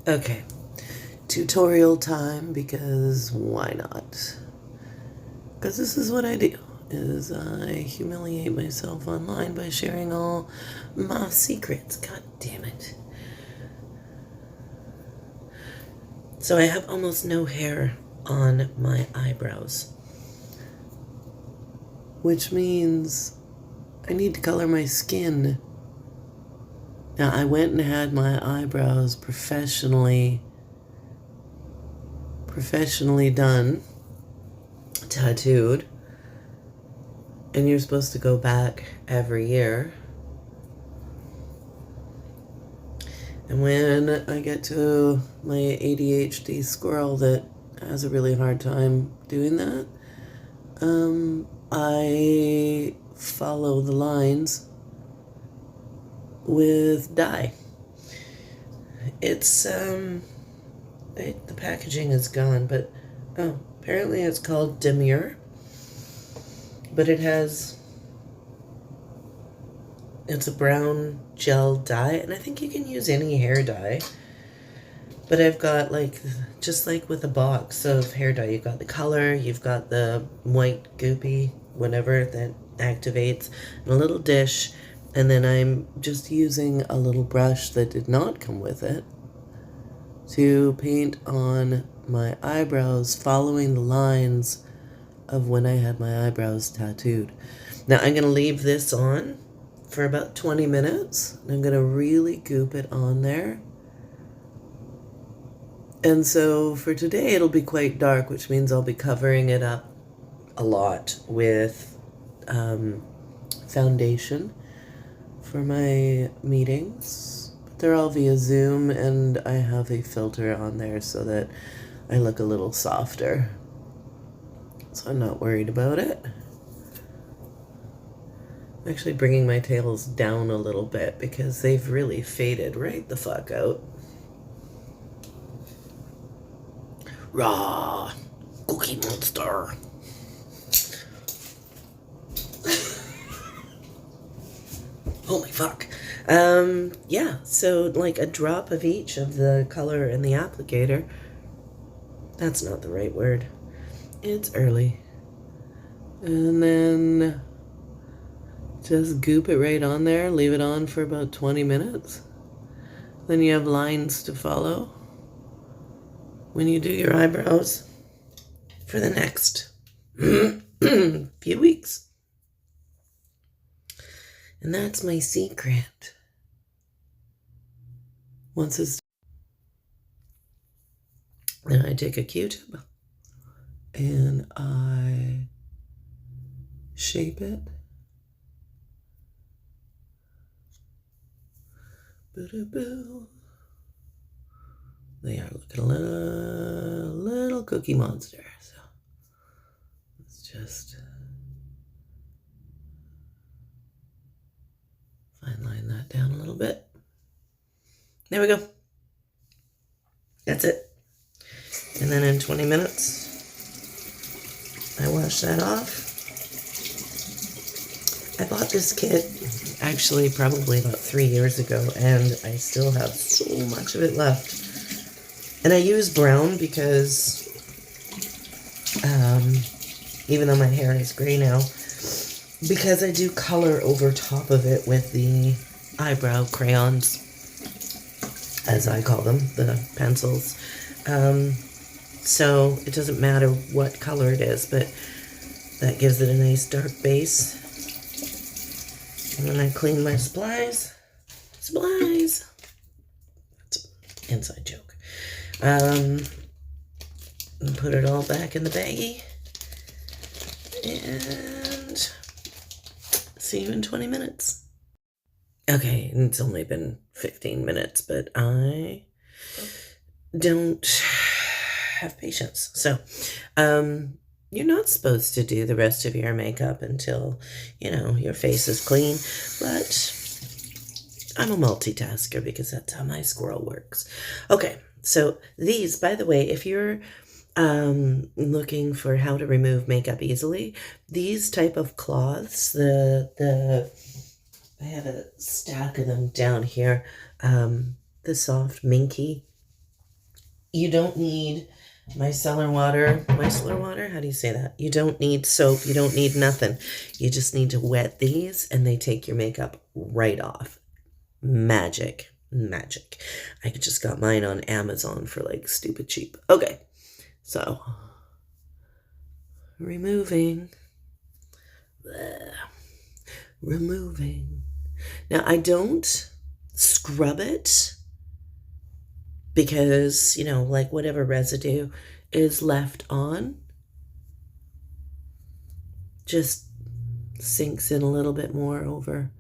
Okay, tutorial time because why not? Because this is what I do. Is I humiliate myself online by sharing all my secrets. God damn it. So I have almost no hair on my eyebrows, which means I need to color my skin. Now, I went and had my eyebrows professionally done, tattooed, and you're supposed to go back every year. And when I get to my ADHD squirrel that has a really hard time doing that, I follow the lines with dye. It's the packaging is gone, but oh, apparently it's called Demure. But it's a brown gel dye, and I think you can use any hair dye. But I've got just like with a box of hair dye, you've got the color, you've got the white goopy, whatever that activates, and a little dish, and then I'm just using a little brush that did not come with it to paint on my eyebrows, following the lines of when I had my eyebrows tattooed. Now I'm going to leave this on for about 20 minutes. I'm going to really goop it on there. And so for today it'll be quite dark, which means I'll be covering it up a lot with foundation for my meetings. But they're all via Zoom, and I have a filter on there so that I look a little softer. So I'm not worried about it. I'm actually bringing my tails down a little bit because they've really faded right the fuck out. Raw Cookie Monster. Holy fuck. Yeah, so like a drop of each of the color in the applicator. That's not the right word. It's early. And then just goop it right on there, leave it on for about 20 minutes. Then you have lines to follow when you do your eyebrows for the next few weeks. And that's my secret. Once it's then I take a Q-tip and I shape it. Boo-doo-boo. They are looking a little Cookie Monster. So let's just fine line that down a little bit. There we go. That's it. And then in 20 minutes, I wash that off. I bought this kit actually probably about 3 years ago, and I still have so much of it left. And I use brown because even though my hair is gray now, because I do color over top of it with the eyebrow crayons, as I call them, the pencils. So it doesn't matter what color it is, but that gives it a nice dark base. And then I clean my supplies. That's an inside joke. And put it all back in the baggie. And see you in 20 minutes. Okay, it's only been 15 minutes, but I don't have patience. So, you're not supposed to do the rest of your makeup until, your face is clean, but I'm a multitasker because that's how my squirrel works. Okay, so these, by the way, if you're looking for how to remove makeup easily, these type of cloths, I have a stack of them down here, the soft minky You don't need micellar water. Micellar water? How do you say that? You don't need soap. You don't need nothing. You just need to wet these and they take your makeup right off. Magic. Magic. I just got mine on Amazon for like stupid cheap. Okay. So, removing. Blech. Removing. Now, I don't scrub it because, like whatever residue is left on just sinks in a little bit more over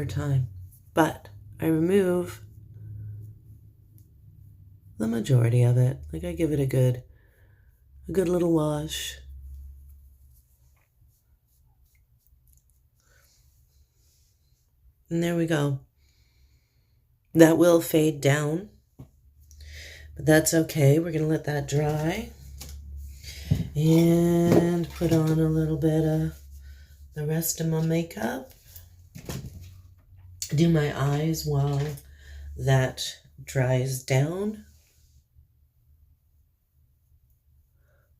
time. But I remove the majority of it. Like I give it a good little wash. And there we go. That will fade down, but that's okay. We're going to let that dry and put on a little bit of the rest of my makeup. Do my eyes while that dries down.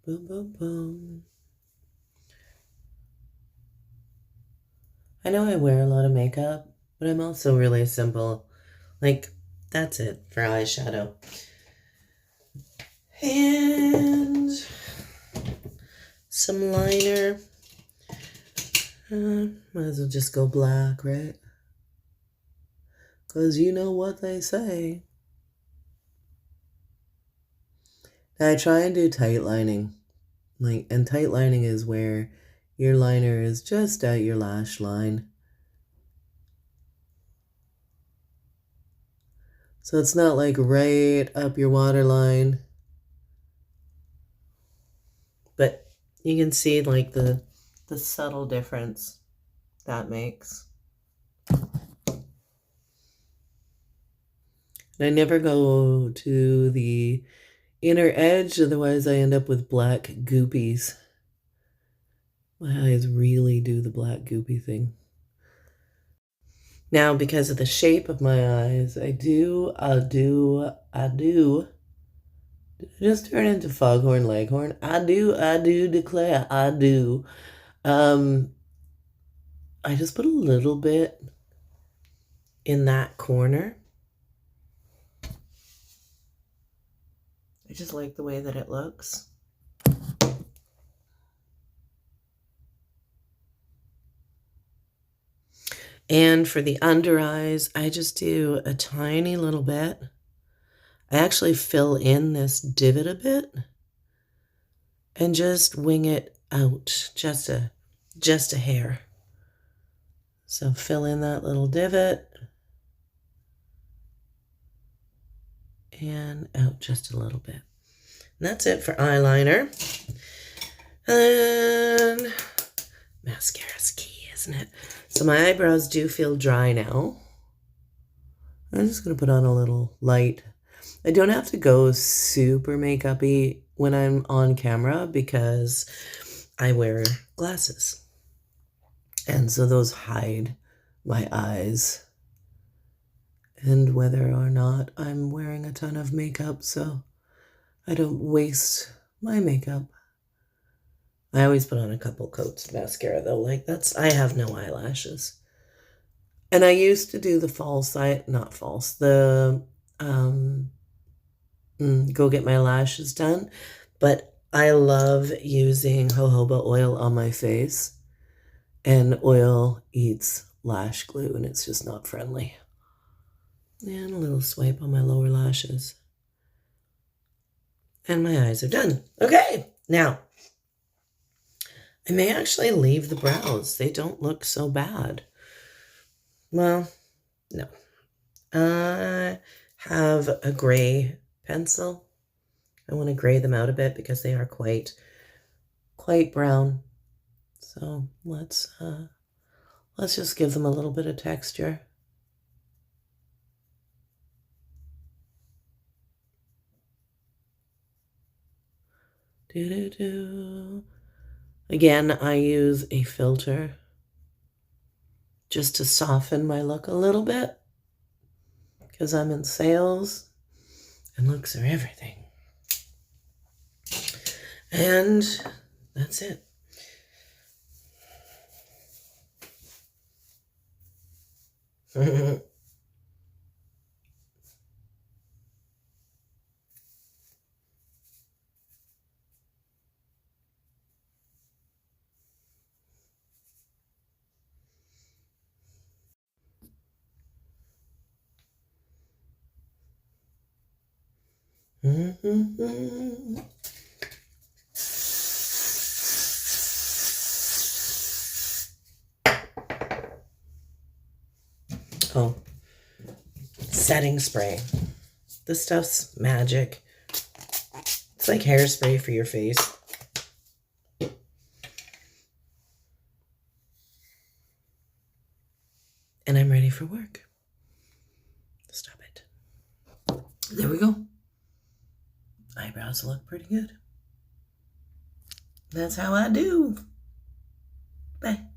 Boom, boom, boom. I know I wear a lot of makeup, but I'm also really simple. Like, that's it for eyeshadow. And some liner. Might as well just go black, right? Because you know what they say. Now I try and do tight lining. And tight lining is where your liner is just at your lash line. So it's not like right up your waterline. But you can see like the subtle difference that makes. And I never go to the inner edge, otherwise I end up with black goopies. My eyes really do the black goopy thing. Now, because of the shape of my eyes, I do just turn into Foghorn Leghorn. I do declare, I do. I just put a little bit in that corner. I just like the way that it looks. And for the under eyes, I just do a tiny little bit. I actually fill in this divot a bit and just wing it out, just a hair. So fill in that little divot and out just a little bit. And that's it for eyeliner. And mascara's key, isn't it? So my eyebrows do feel dry now. I'm just going to put on a little light. I don't have to go super makeup-y when I'm on camera because I wear glasses. And so those hide my eyes. And whether or not I'm wearing a ton of makeup, so I don't waste my makeup. I always put on a couple coats of mascara though. Like I have no eyelashes. And I used to do the go get my lashes done. But I love using jojoba oil on my face. And oil eats lash glue and it's just not friendly. And a little swipe on my lower lashes. And my eyes are done. Okay, now I may actually leave the brows. They don't look so bad. Well, no. I have a gray pencil. I want to gray them out a bit because they are quite brown. So let's just give them a little bit of texture. Again, I use a filter just to soften my look a little bit because I'm in sales And looks are everything. And that's it. Oh, setting spray. This stuff's magic. It's like hairspray for your face. And I'm ready for work. Stop it. There we go. Eyebrows look pretty good. That's how I do. Bye.